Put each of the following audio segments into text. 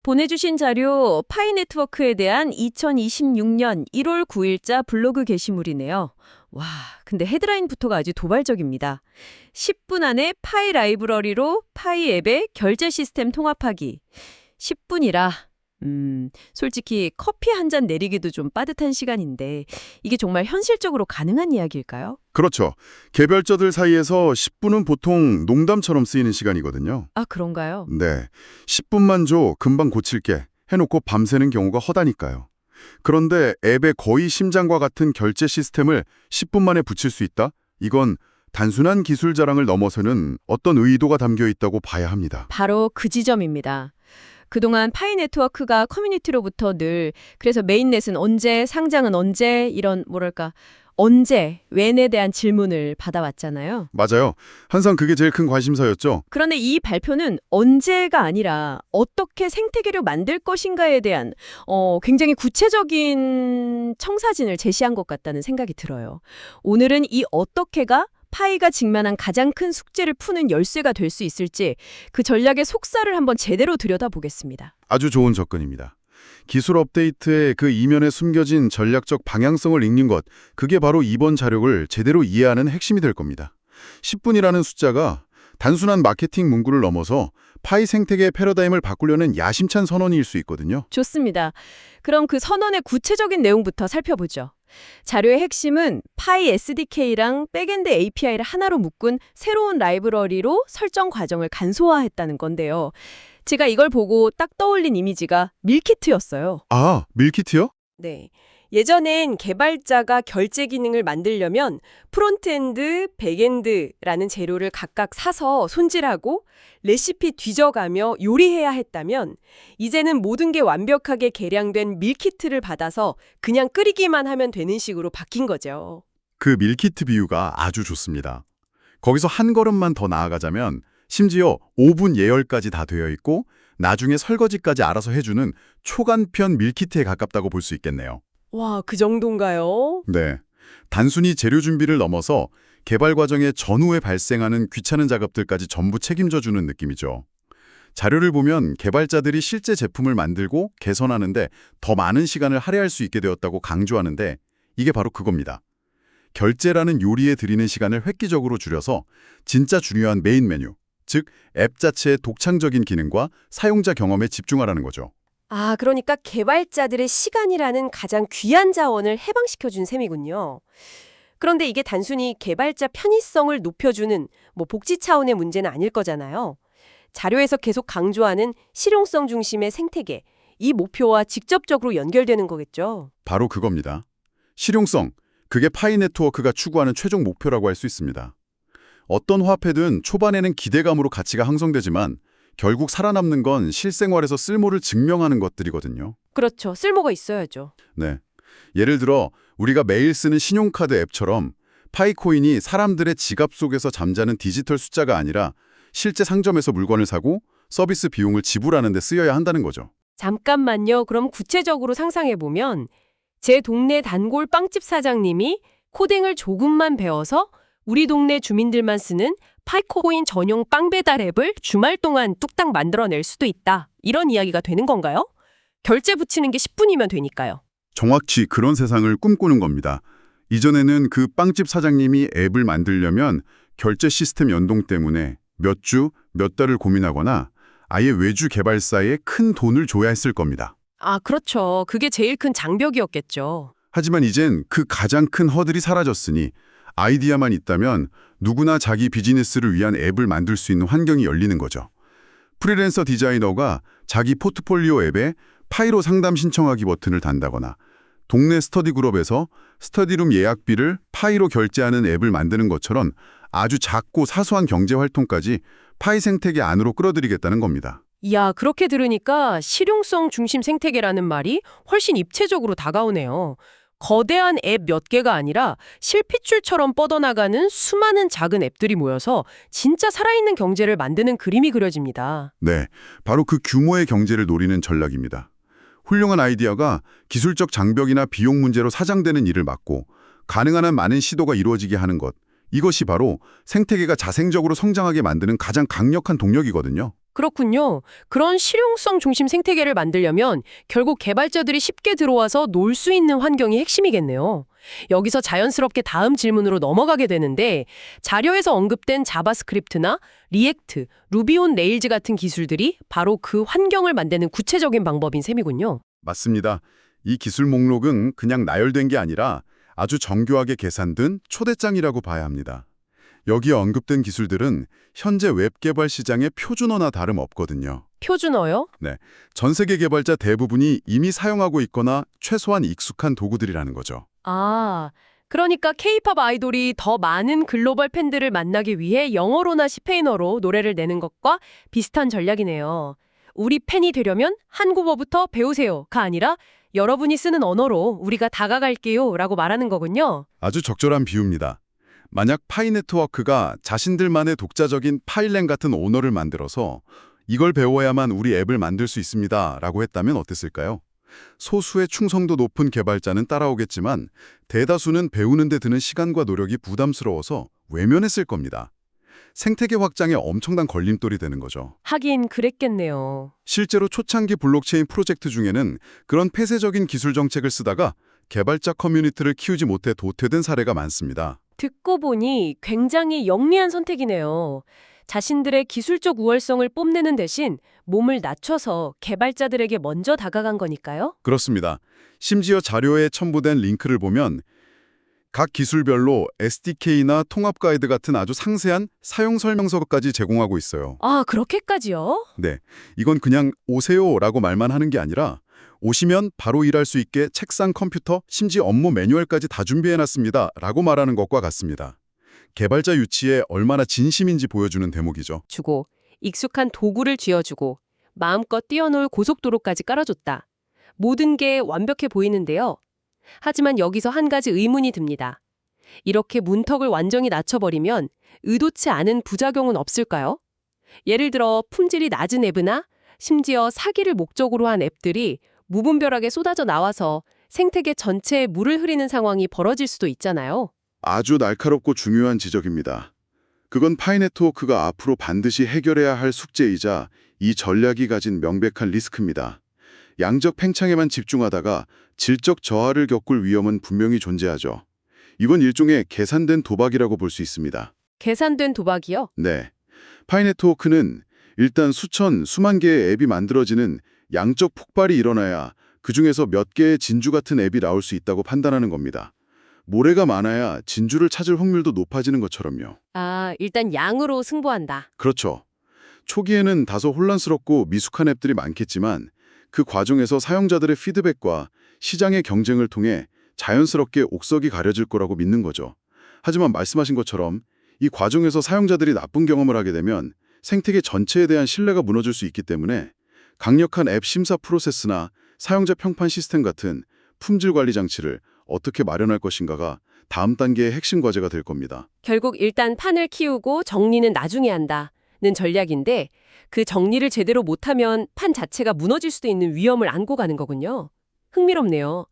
보내주신 자료 파이 네트워크에 대한 2026년 1월 9일자 블로그 게시물이네요. 와, 근데 헤드라인부터가 아주 도발적입니다. 10분 안에 파이 라이브러리로 파이 앱의 결제 시스템 통합하기. 10분이라. 솔직히 커피 한 잔 내리기도 좀 빠듯한 시간인데 이게 정말 현실적으로 가능한 이야기일까요? 그렇죠. 개별자들 사이에서 10분은 보통 농담처럼 쓰이는 시간이거든요. 아, 그런가요? 네, 10분만 줘, 금방 고칠게 해놓고 밤새는 경우가 허다니까요. 그런데 앱의 거의 심장과 같은 결제 시스템을 10분 만에 붙일 수 있다? 이건 단순한 기술 자랑을 넘어서는 어떤 의도가 담겨 있다고 봐야 합니다. 바로 그 지점입니다. 그동안 파이 네트워크가 커뮤니티로부터 늘 그래서 메인넷은 언제, 상장은 언제 이런 뭐랄까 언제, 웬에 대한 질문을 받아왔잖아요. 맞아요. 항상 그게 제일 큰 관심사였죠. 그런데 이 발표는 언제가 아니라 어떻게 생태계를 만들 것인가에 대한 굉장히 구체적인 청사진을 제시한 것 같다는 생각이 들어요. 오늘은 이 어떻게가 파이가 직면한 가장 큰 숙제를 푸는 열쇠가 될 수 있을지 그 전략의 속살을 한번 제대로 들여다보겠습니다. 아주 좋은 접근입니다. 기술 업데이트의 그 이면에 숨겨진 전략적 방향성을 읽는 것, 그게 바로 이번 자료를 제대로 이해하는 핵심이 될 겁니다. 10분이라는 숫자가 단순한 마케팅 문구를 넘어서 파이 생태계의 패러다임을 바꾸려는 야심찬 선언일 수 있거든요. 좋습니다. 그럼 그 선언의 구체적인 내용부터 살펴보죠. 자료의 핵심은 파이 SDK랑 백엔드 API를 하나로 묶은 새로운 라이브러리로 설정 과정을 간소화했다는 건데요. 제가 이걸 보고 딱 떠올린 이미지가 밀키트였어요. 아, 밀키트요? 네. 예전엔 개발자가 결제 기능을 만들려면 프론트엔드, 백엔드라는 재료를 각각 사서 손질하고 레시피 뒤져가며 요리해야 했다면 이제는 모든 게 완벽하게 계량된 밀키트를 받아서 그냥 끓이기만 하면 되는 식으로 바뀐 거죠. 그 밀키트 비유가 아주 좋습니다. 거기서 한 걸음만 더 나아가자면 심지어 오븐 예열까지 다 되어 있고 나중에 설거지까지 알아서 해주는 초간편 밀키트에 가깝다고 볼 수 있겠네요. 와, 그 정도인가요? 네. 단순히 재료 준비를 넘어서 개발 과정의 전후에 발생하는 귀찮은 작업들까지 전부 책임져주는 느낌이죠. 자료를 보면 개발자들이 실제 제품을 만들고 개선하는데 더 많은 시간을 할애할 수 있게 되었다고 강조하는데 이게 바로 그겁니다. 결제라는 요리에 들이는 시간을 획기적으로 줄여서 진짜 중요한 메인 메뉴, 즉 앱 자체의 독창적인 기능과 사용자 경험에 집중하라는 거죠. 아, 그러니까 개발자들의 시간이라는 가장 귀한 자원을 해방시켜준 셈이군요. 그런데 이게 단순히 개발자 편의성을 높여주는 복지 차원의 문제는 아닐 거잖아요. 자료에서 계속 강조하는 실용성 중심의 생태계, 이 목표와 직접적으로 연결되는 거겠죠. 바로 그겁니다. 실용성, 그게 파이 네트워크가 추구하는 최종 목표라고 할 수 있습니다. 어떤 화폐든 초반에는 기대감으로 가치가 형성되지만 결국 살아남는 건 실생활에서 쓸모를 증명하는 것들이거든요. 그렇죠. 쓸모가 있어야죠. 네. 예를 들어 우리가 매일 쓰는 신용카드 앱처럼 파이코인이 사람들의 지갑 속에서 잠자는 디지털 숫자가 아니라 실제 상점에서 물건을 사고 서비스 비용을 지불하는 데 쓰여야 한다는 거죠. 잠깐만요. 그럼 구체적으로 상상해보면 제 동네 단골 빵집 사장님이 코딩을 조금만 배워서 우리 동네 주민들만 쓰는 파이코인 전용 빵 배달 앱을 주말 동안 뚝딱 만들어낼 수도 있다. 이런 이야기가 되는 건가요? 결제 붙이는 게 10분이면 되니까요. 정확히 그런 세상을 꿈꾸는 겁니다. 이전에는 그 빵집 사장님이 앱을 만들려면 결제 시스템 연동 때문에 몇 주, 몇 달을 고민하거나 아예 외주 개발사에 큰 돈을 줘야 했을 겁니다. 아, 그렇죠. 그게 제일 큰 장벽이었겠죠. 하지만 이젠 그 가장 큰 허들이 사라졌으니 아이디어만 있다면 누구나 자기 비즈니스를 위한 앱을 만들 수 있는 환경이 열리는 거죠. 프리랜서 디자이너가 자기 포트폴리오 앱에 파이로 상담 신청하기 버튼을 단다거나 동네 스터디 그룹에서 스터디룸 예약비를 파이로 결제하는 앱을 만드는 것처럼 아주 작고 사소한 경제 활동까지 파이 생태계 안으로 끌어들이겠다는 겁니다. 이야, 그렇게 들으니까 실용성 중심 생태계라는 말이 훨씬 입체적으로 다가오네요. 거대한 앱 몇 개가 아니라 실핏줄처럼 뻗어나가는 수많은 작은 앱들이 모여서 진짜 살아있는 경제를 만드는 그림이 그려집니다. 네, 바로 그 규모의 경제를 노리는 전략입니다. 훌륭한 아이디어가 기술적 장벽이나 비용 문제로 사장되는 일을 막고 가능한 한 많은 시도가 이루어지게 하는 것, 이것이 바로 생태계가 자생적으로 성장하게 만드는 가장 강력한 동력이거든요. 그렇군요. 그런 실용성 중심 생태계를 만들려면 결국 개발자들이 쉽게 들어와서 놀 수 있는 환경이 핵심이겠네요. 여기서 자연스럽게 다음 질문으로 넘어가게 되는데 자료에서 언급된 자바스크립트나 리액트, 루비 온 레일즈 같은 기술들이 바로 그 환경을 만드는 구체적인 방법인 셈이군요. 맞습니다. 이 기술 목록은 그냥 나열된 게 아니라 아주 정교하게 계산된 초대장이라고 봐야 합니다. 여기에 언급된 기술들은 현재 웹 개발 시장의 표준어나 다름없거든요. 표준어요? 전 세계 개발자 대부분이 이미 사용하고 있거나 최소한 익숙한 도구들이라는 거죠. 아, 그러니까 케이팝 아이돌이 더 많은 글로벌 팬들을 만나기 위해 영어로나 스페인어로 노래를 내는 것과 비슷한 전략이네요. 우리 팬이 되려면 한국어부터 배우세요가 아니라 여러분이 쓰는 언어로 우리가 다가갈게요 라고 말하는 거군요. 아주 적절한 비유입니다. 만약 파이 네트워크가 자신들만의 독자적인 파일랭 같은 언어를 만들어서 이걸 배워야만 우리 앱을 만들 수 있습니다 라고 했다면 어땠을까요? 소수의 충성도 높은 개발자는 따라오겠지만 대다수는 배우는 데 드는 시간과 노력이 부담스러워서 외면했을 겁니다. 생태계 확장에 엄청난 걸림돌이 되는 거죠. 하긴 그랬겠네요. 실제로 초창기 블록체인 프로젝트 중에는 그런 폐쇄적인 기술 정책을 쓰다가 개발자 커뮤니티를 키우지 못해 도태된 사례가 많습니다. 듣고 보니 굉장히 영리한 선택이네요. 자신들의 기술적 우월성을 뽐내는 대신 몸을 낮춰서 개발자들에게 먼저 다가간 거니까요. 그렇습니다. 심지어 자료에 첨부된 링크를 보면 각 기술별로 SDK나 통합 가이드 같은 아주 상세한 사용 설명서까지 제공하고 있어요. 아, 그렇게까지요? 네, 이건 그냥 오세요라고 말만 하는 게 아니라 오시면 바로 일할 수 있게 책상, 컴퓨터, 심지어 업무 매뉴얼까지 다 준비해놨습니다 라고 말하는 것과 같습니다. 개발자 유치에 얼마나 진심인지 보여주는 대목이죠. 주고 익숙한 도구를 쥐어주고 마음껏 뛰어놀 고속도로까지 깔아줬다. 모든 게 완벽해 보이는데요. 하지만 여기서 한 가지 의문이 듭니다. 이렇게 문턱을 완전히 낮춰버리면 의도치 않은 부작용은 없을까요? 예를 들어 품질이 낮은 앱이나 심지어 사기를 목적으로 한 앱들이 무분별하게 쏟아져 나와서 생태계 전체에 물을 흐리는 상황이 벌어질 수도 있잖아요. 아주 날카롭고 중요한 지적입니다. 그건 파이 네트워크가 앞으로 반드시 해결해야 할 숙제이자 이 전략이 가진 명백한 리스크입니다. 양적 팽창에만 집중하다가 질적 저하를 겪을 위험은 분명히 존재하죠. 이건 일종의 계산된 도박이라고 볼 수 있습니다. 계산된 도박이요? 네. 파이 네트워크는 일단 수만 개의 앱이 만들어지는 양적 폭발이 일어나야 그중에서 몇 개의 진주 같은 앱이 나올 수 있다고 판단하는 겁니다. 모래가 많아야 진주를 찾을 확률도 높아지는 것처럼요. 아, 일단 양으로 승부한다. 그렇죠. 초기에는 다소 혼란스럽고 미숙한 앱들이 많겠지만 그 과정에서 사용자들의 피드백과 시장의 경쟁을 통해 자연스럽게 옥석이 가려질 거라고 믿는 거죠. 하지만 말씀하신 것처럼 이 과정에서 사용자들이 나쁜 경험을 하게 되면 생태계 전체에 대한 신뢰가 무너질 수 있기 때문에 강력한 앱 심사 프로세스나 사용자 평판 시스템 같은 품질 관리 장치를 어떻게 마련할 것인가가 다음 단계의 핵심 과제가 될 겁니다. 결국 일단 판을 키우고 정리는 나중에 한다는 전략인데 그 정리를 제대로 못하면 판 자체가 무너질 수도 있는 위험을 안고 가는 거군요. 흥미롭네요.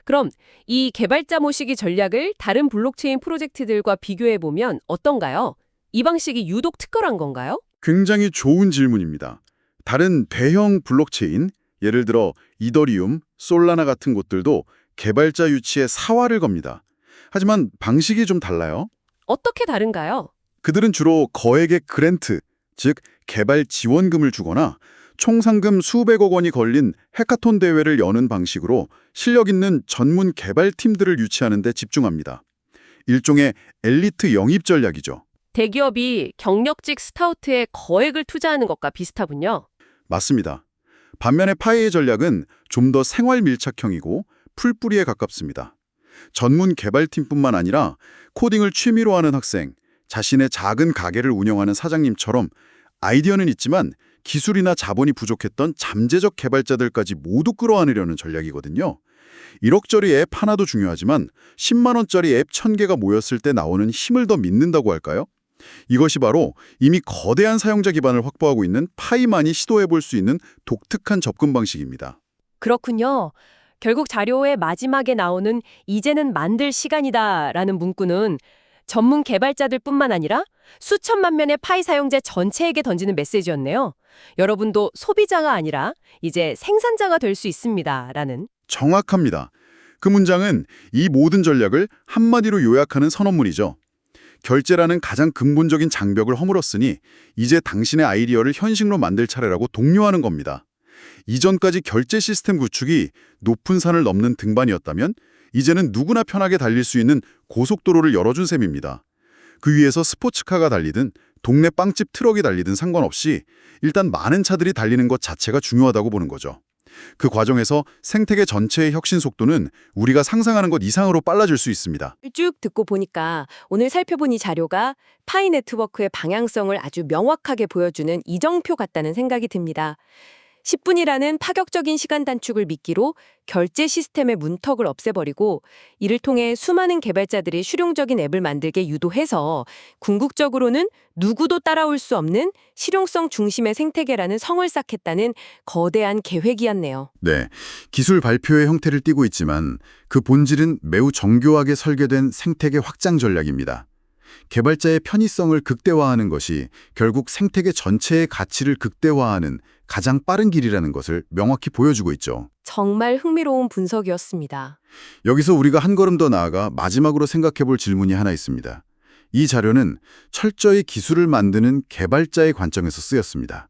그럼 이 개발자 모시기 전략을 다른 블록체인 프로젝트들과 비교해보면 어떤가요? 이 방식이 유독 특별한 건가요? 굉장히 좋은 질문입니다. 다른 대형 블록체인, 예를 들어 이더리움, 솔라나 같은 곳들도 개발자 유치에 사활을 겁니다. 하지만 방식이 좀 달라요. 어떻게 다른가요? 그들은 주로 거액의 그랜트, 즉 개발 지원금을 주거나 총 상금 수백억 원이 걸린 해카톤 대회를 여는 방식으로 실력 있는 전문 개발팀들을 유치하는 데 집중합니다. 일종의 엘리트 영입 전략이죠. 대기업이 경력직 스카우트에 거액을 투자하는 것과 비슷하군요. 맞습니다. 반면에 파이의 전략은 좀 더 생활 밀착형이고 풀뿌리에 가깝습니다. 전문 개발팀뿐만 아니라 코딩을 취미로 하는 학생, 자신의 작은 가게를 운영하는 사장님처럼 아이디어는 있지만 기술이나 자본이 부족했던 잠재적 개발자들까지 모두 끌어안으려는 전략이거든요. 1억짜리 앱 하나도 중요하지만 10만 원짜리 앱 1000개가 모였을 때 나오는 힘을 더 믿는다고 할까요? 이것이 바로 이미 거대한 사용자 기반을 확보하고 있는 파이만이 시도해볼 수 있는 독특한 접근 방식입니다. 그렇군요. 결국 자료의 마지막에 나오는 이제는 만들 시간이다라는 문구는 전문 개발자들뿐만 아니라 수천만 명의 파이 사용자 전체에게 던지는 메시지였네요. 여러분도 소비자가 아니라 이제 생산자가 될 수 있습니다라는. 정확합니다. 그 문장은 이 모든 전략을 한마디로 요약하는 선언문이죠. 결제라는 가장 근본적인 장벽을 허물었으니 이제 당신의 아이디어를 현실로 만들 차례라고 독려하는 겁니다. 이전까지 결제 시스템 구축이 높은 산을 넘는 등반이었다면 이제는 누구나 편하게 달릴 수 있는 고속도로를 열어준 셈입니다. 그 위에서 스포츠카가 달리든 동네 빵집 트럭이 달리든 상관없이 일단 많은 차들이 달리는 것 자체가 중요하다고 보는 거죠. 그 과정에서 생태계 전체의 혁신 속도는 우리가 상상하는 것 이상으로 빨라질 수 있습니다. 쭉 듣고 보니까 오늘 살펴본 이 자료가 파이 네트워크의 방향성을 아주 명확하게 보여주는 이정표 같다는 생각이 듭니다. 10분이라는 파격적인 시간 단축을 미끼로 결제 시스템의 문턱을 없애버리고 이를 통해 수많은 개발자들이 실용적인 앱을 만들게 유도해서 궁극적으로는 누구도 따라올 수 없는 실용성 중심의 생태계라는 성을 쌓겠다는 거대한 계획이었네요. 네, 기술 발표의 형태를 띠고 있지만 그 본질은 매우 정교하게 설계된 생태계 확장 전략입니다. 개발자의 편의성을 극대화하는 것이 결국 생태계 전체의 가치를 극대화하는 가장 빠른 길이라는 것을 명확히 보여주고 있죠. 정말 흥미로운 분석이었습니다. 여기서 우리가 한 걸음 더 나아가 마지막으로 생각해 볼 질문이 하나 있습니다. 이 자료는 철저히 기술을 만드는 개발자의 관점에서 쓰였습니다.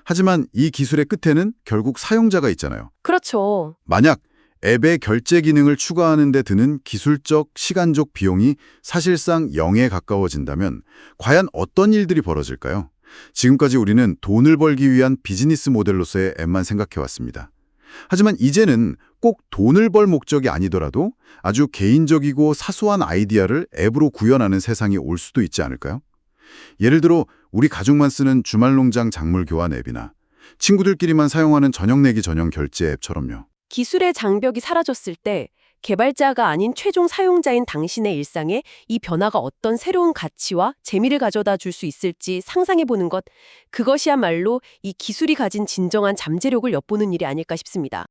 하지만 이 기술의 끝에는 결국 사용자가 있잖아요. 그렇죠. 만약 앱의 결제 기능을 추가하는 데 드는 기술적, 시간적 비용이 사실상 0에 가까워진다면 과연 어떤 일들이 벌어질까요? 지금까지 우리는 돈을 벌기 위한 비즈니스 모델로서의 앱만 생각해왔습니다. 하지만 이제는 꼭 돈을 벌 목적이 아니더라도 아주 개인적이고 사소한 아이디어를 앱으로 구현하는 세상이 올 수도 있지 않을까요? 예를 들어 우리 가족만 쓰는 주말농장 작물 교환 앱이나 친구들끼리만 사용하는 저녁 내기 전용 결제 앱처럼요. 기술의 장벽이 사라졌을 때 개발자가 아닌 최종 사용자인 당신의 일상에 이 변화가 어떤 새로운 가치와 재미를 가져다 줄 수 있을지 상상해보는 것, 그것이야말로 이 기술이 가진 진정한 잠재력을 엿보는 일이 아닐까 싶습니다.